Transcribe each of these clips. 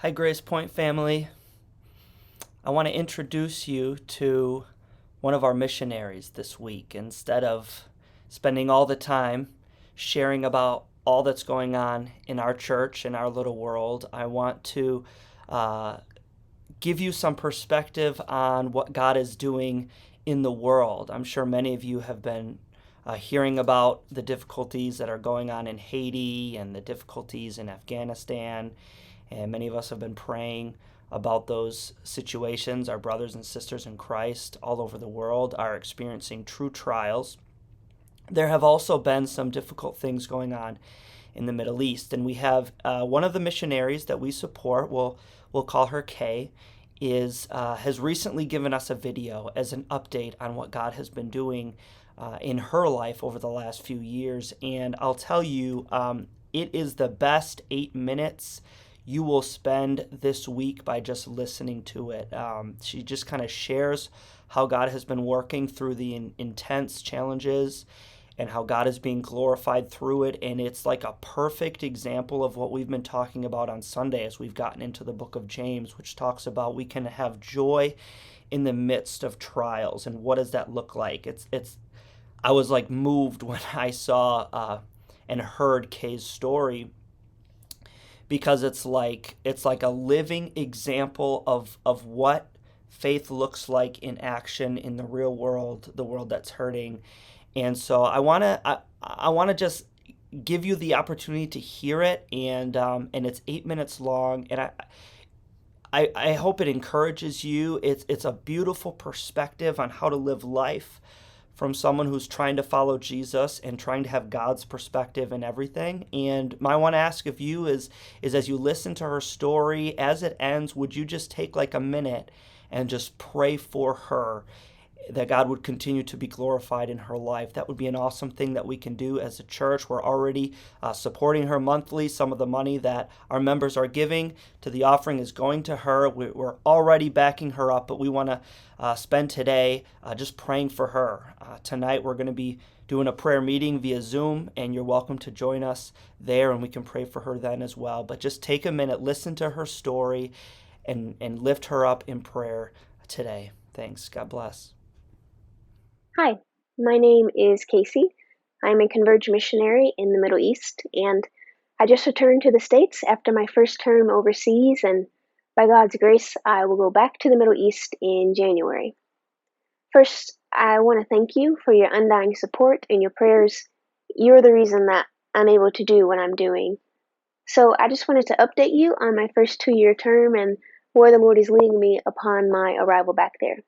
Hi, Grace Point family. I want to introduce you to one of our missionaries this week. Instead of spending all the time sharing about all that's going on in our church, in our little world, I want to uh, give you some perspective on what God is doing in the world. I'm sure many of you have been hearing about the difficulties that are going on in Haiti and the difficulties in Afghanistan, and many of us have been praying about those situations. Our brothers and sisters in Christ all over the world are experiencing true trials. There have also been some difficult things going on in the Middle East, and we have one of the missionaries that we support. We'll call her Kay. Is has recently given us a video as an update on what God has been doing in her life over the last few years, and I'll tell you, it is the best 8 minutes you will spend this week by just listening to it. She just kind of shares how God has been working through the intense challenges and how God is being glorified through it. And it's like a perfect example of what we've been talking about on Sunday as we've gotten into the book of James, which talks about we can have joy in the midst of trials. And what does that look like? It's I was like moved when I saw and heard Kay's story, because it's like a living example of what faith looks like in action in the real world, the world that's hurting. And so I want to just give you the opportunity to hear it, and it's 8 minutes long, and I hope it encourages you. It's a beautiful perspective on how to live life from someone who's trying to follow Jesus and trying to have God's perspective in everything. And I want to ask of you is as you listen to her story, as it ends, would you just take like a minute and just pray for her, that God would continue to be glorified in her life? That would be an awesome thing that we can do as a church. We're already supporting her monthly. Some of the money that our members are giving to the offering is going to her. We're already backing her up, but we want to spend today just praying for her. Tonight, we're going to be doing a prayer meeting via Zoom, and you're welcome to join us there, and we can pray for her then as well. But just take a minute, listen to her story, and lift her up in prayer today. Thanks. God bless. Hi, my name is Casey. I'm a Converge missionary in the Middle East, and I just returned to the States after my first term overseas, and by God's grace, I will go back to the Middle East in January. First, I want to thank you for your undying support and your prayers. You're the reason that I'm able to do what I'm doing. So I just wanted to update you on my first 2-year term and where the Lord is leading me upon my arrival back there.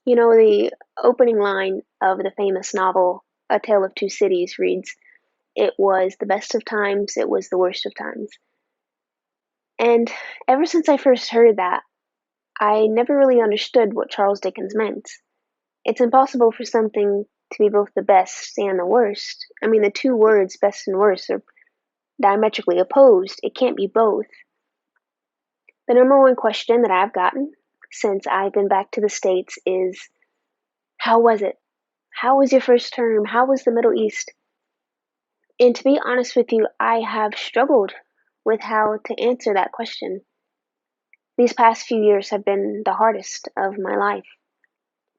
You know, the opening line of the famous novel, A Tale of Two Cities, reads, "It was the best of times, it was the worst of times." And ever since I first heard that, I never really understood what Charles Dickens meant. It's impossible for something to be both the best and the worst. I mean, the two words, best and worst, are diametrically opposed. It can't be both. The number one question that I've gotten since I've been back to the States is, how was it? How was your first term? How was the Middle East? And to be honest with you, I have struggled with how to answer that question. These past few years have been the hardest of my life.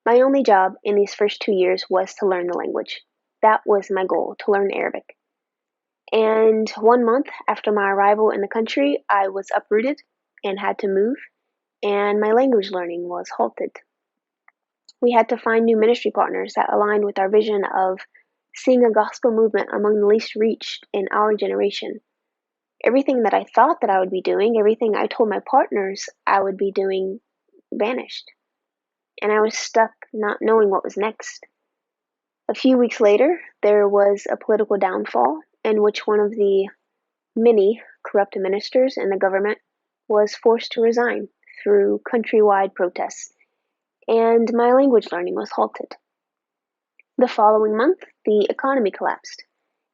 My only job in these first 2 years was to learn the language. That was my goal, to learn Arabic. And 1 month after my arrival in the country, I was uprooted and had to move, and my language learning was halted. We had to find new ministry partners that aligned with our vision of seeing a gospel movement among the least reached in our generation. Everything that I thought that I would be doing, everything I told my partners I would be doing, vanished. And I was stuck not knowing what was next. A few weeks later, there was a political downfall in which one of the many corrupt ministers in the government was forced to resign through countrywide protests, and my language learning was halted. The following month, the economy collapsed,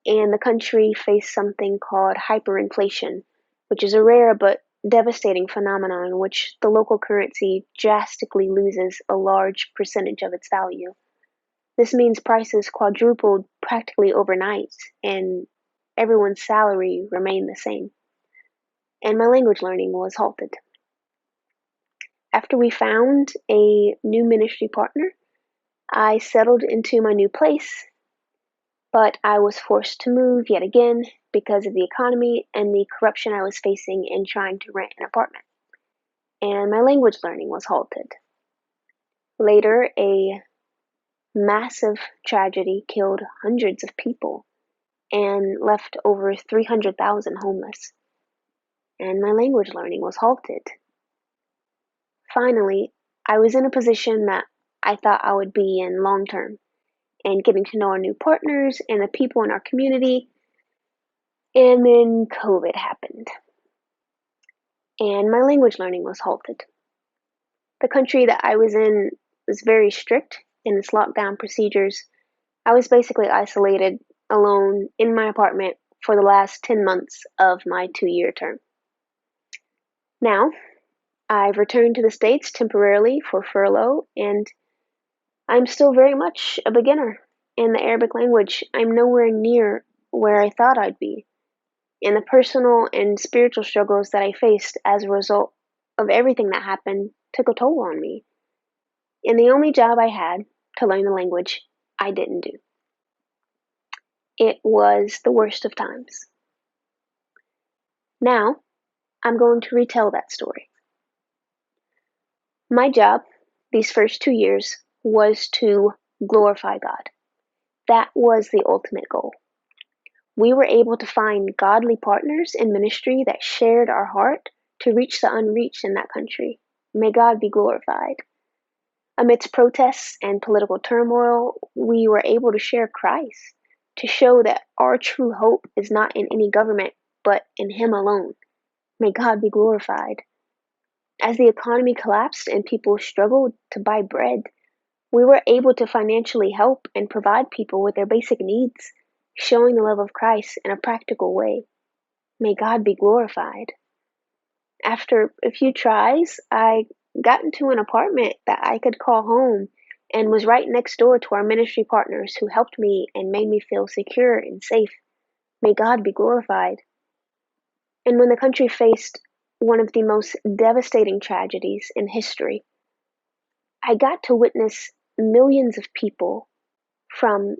and the country faced something called hyperinflation, which is a rare but devastating phenomenon in which the local currency drastically loses a large percentage of its value. This means prices quadrupled practically overnight, and everyone's salary remained the same. and my language learning was halted. After we found a new ministry partner, I settled into my new place, but I was forced to move yet again because of the economy and the corruption I was facing in trying to rent an apartment. And my language learning was halted. Later, a massive tragedy killed hundreds of people and left over 300,000 homeless. And my language learning was halted. Finally, I was in a position that I thought I would be in long term, and getting to know our new partners and the people in our community. And then COVID happened, and my language learning was halted. The country that I was in was very strict in its lockdown procedures. I was basically isolated, alone in my apartment for the last 10 months of my 2-year term. Now, I've returned to the States temporarily for furlough, and I'm still very much a beginner in the Arabic language. I'm nowhere near where I thought I'd be. And the personal and spiritual struggles that I faced as a result of everything that happened took a toll on me. And the only job I had to learn the language, I didn't do. It was the worst of times. Now, I'm going to retell that story. My job these first 2 years was to glorify God. That was the ultimate goal. We were able to find godly partners in ministry that shared our heart to reach the unreached in that country. May God be glorified. Amidst protests and political turmoil, we were able to share Christ, to show that our true hope is not in any government, but in Him alone. May God be glorified. As the economy collapsed and people struggled to buy bread, we were able to financially help and provide people with their basic needs, showing the love of Christ in a practical way. May God be glorified. After a few tries, I got into an apartment that I could call home and was right next door to our ministry partners who helped me and made me feel secure and safe. May God be glorified. And when the country faced one of the most devastating tragedies in history, I got to witness millions of people from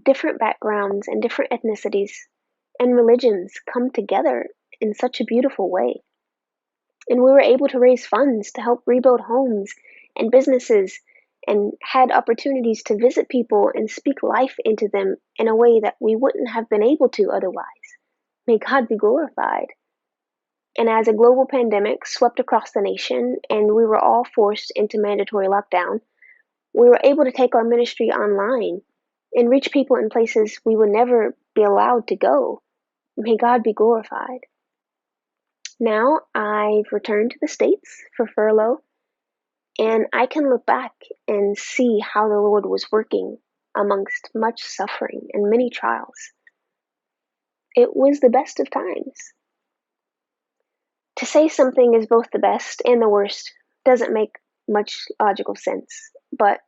different backgrounds and different ethnicities and religions come together in such a beautiful way. And we were able to raise funds to help rebuild homes and businesses, and had opportunities to visit people and speak life into them in a way that we wouldn't have been able to otherwise. May God be glorified. And as a global pandemic swept across the nation and we were all forced into mandatory lockdown, we were able to take our ministry online and reach people in places we would never be allowed to go. May God be glorified. Now I've returned to the States for furlough, and I can look back and see how the Lord was working amongst much suffering and many trials. It was the best of times. To say something is both the best and the worst doesn't make much logical sense, but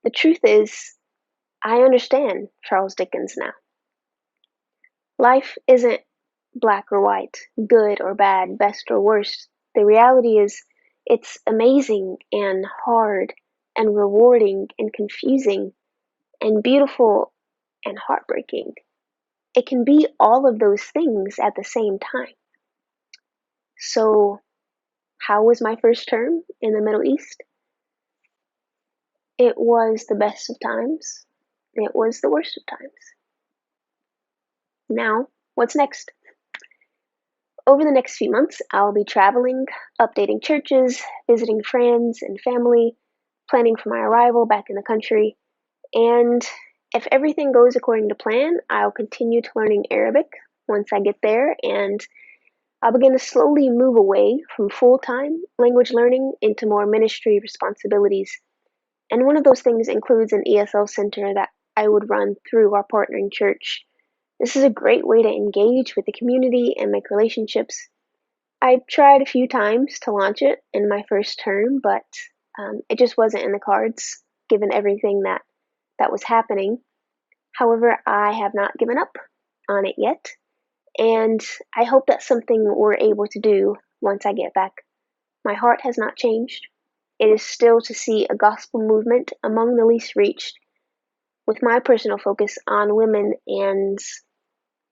the truth is, I understand Charles Dickens now. Life isn't black or white, good or bad, best or worst. The reality is, it's amazing and hard and rewarding and confusing and beautiful and heartbreaking. It can be all of those things at the same time. So, how was my first term in the Middle East? It was the best of times. It was the worst of times. Now, what's next? Over the next few months, I'll be traveling, updating churches, visiting friends and family, planning for my arrival back in the country, and if everything goes according to plan, I'll continue to learning Arabic once I get there, and I'll begin to slowly move away from full-time language learning into more ministry responsibilities. And one of those things includes an ESL center that I would run through our partnering church. This is a great way to engage with the community and make relationships. I've tried a few times to launch it in my first term, but it just wasn't in the cards given everything that was happening. However, I have not given up on it yet, And I hope that's something we're able to do once I get back. My heart has not changed. It is still to see a gospel movement among the least reached, with my personal focus on women and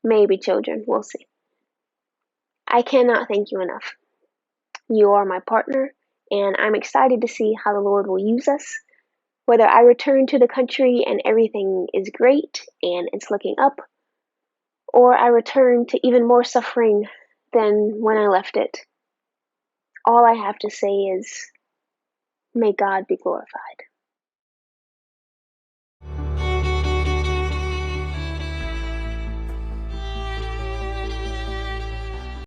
maybe children. We'll see. I cannot thank you enough. You are my partner, and I'm excited to see how the Lord will use us. Whether I return to the country and everything is great and it's looking up, or I return to even more suffering than when I left it, all I have to say is, may God be glorified.